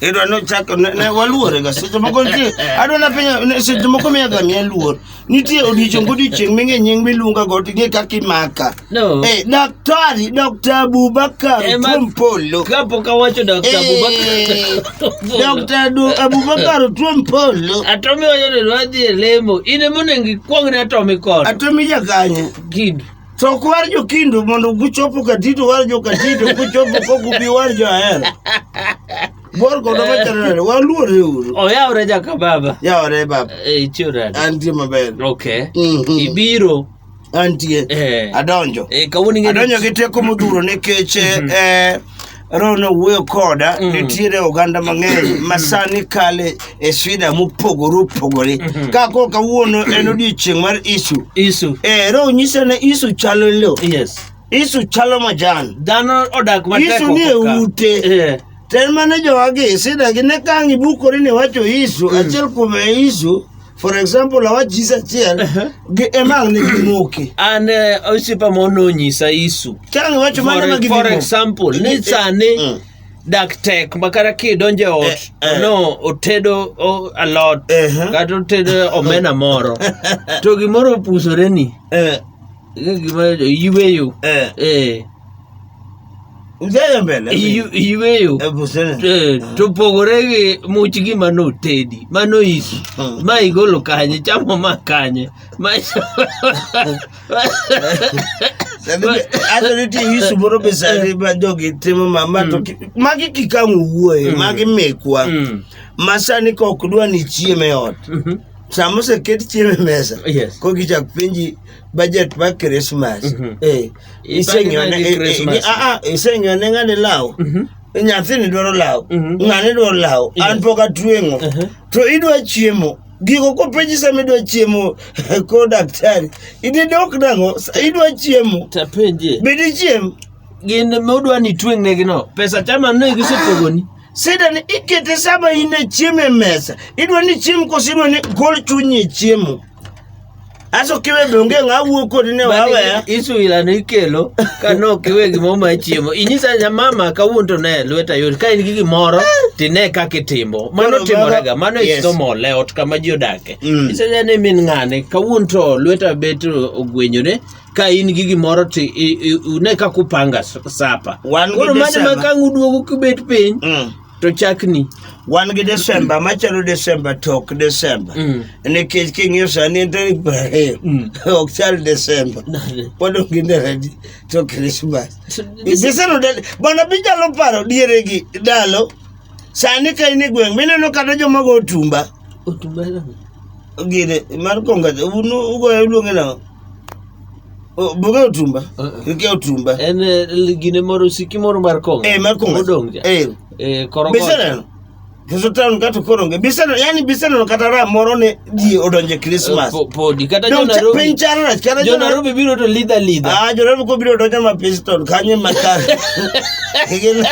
Edo no chako ne waluore ga seche moko nitie adona penya seche moko miya ga miya luor nitie odiochieng' minge nying miluonga go tinge kaki maka daktari Dr. Abubakar Tuompolo kapo kawacho Dr. Abubakar Dr. Abubakar Tuompolo atomi oyo wadhi lemo ine monengi kwong'ne atomi kod atomi jakanye kid to kwar jo kindu mondo guchopo katito war jo katito guchopo kokubi war jo ahera bor kodo machare waluore uru oyawre jaka baba yawre baba chura antie maber okay ibiro antie adonjo adonjo gi teko modhuro nikech Rono wuoyo koda nitiere oganda mang'eny masani kale e swida mopogore ka koka wuono en odiochieng' mar isu ro nyisa ne isu chalo lo isu chalo majan dhano odak matek isu ni ute ten mane jowagi sida gi ne kangi bukori ni wacho isu achiel kuom isu for example awach jisa achiel gi emang ni gimoki an osipa mono nyisa isu changi wacho mana ma for example ni sani dak tek makara kidonje ot no otedo alot kata otedo omena moro to gimoro opusore ni gima yweyo Ujaya mbele yweyo to pogore gi much gima no tedi mano isu ma igolo kanye chamo ma kanye ma Ado niti isu moro besari ba jogi timo mama to magi kikamu wuoye magi mekwa masani ka ok dwa ni chieme ot samo se ket chieme mesa ko gichak pinji budget ba Christmas isenyone ng'ane law nyathini dwaro law ng'ane dwaro law an pok atweng'o to idwa chiemo gigo ko penji sama idwa chiemo ko daktari ididok nango idwa chiemo tapenje bedi chiem gin modwa ni tweng' ne gino pesa chama no gisepogoni sida ni ikete sama ine chieme mesa idwa ni chiem ko sidwa ni gol chunyi chiemo aso kiwe donge ng'awuo kodi ne wawe isu ilano ikelo kano kiwe gimoma chiemo inyisa ya mama kawuonto ne lweta yori ka in gi gimoro tine kaka timo mano timorega mano isomo le ot kama ji odake isa ya ne min ng'ane kawuonto lweta bet ogwenyore ka in gi gimoro ti ne kaka upanga sapa koro mane makang uduogo kibet piny to chakni wan gi Desemba machalo Desemba tok Desemba nikech king'iyo sani en tarik 20 ok chal Desemba pod onge ndaladi to Christmas biseno bana bijalo paro diere gi dalo sani ka in e gweng' mineno kata joma go otumba gine mar konga ugoyo luonge na boge otumba ke otumba en gine moro siki moro mar konga mar konga odongja korokota biseno kesotan kata koronge biseno yani biseno kata ra moro ne di odonje Christmas podi kata Jonarobi pinchara kata Jonarobi biro to lidha Jonarobi ko biro donja ma pistol kanye makar gila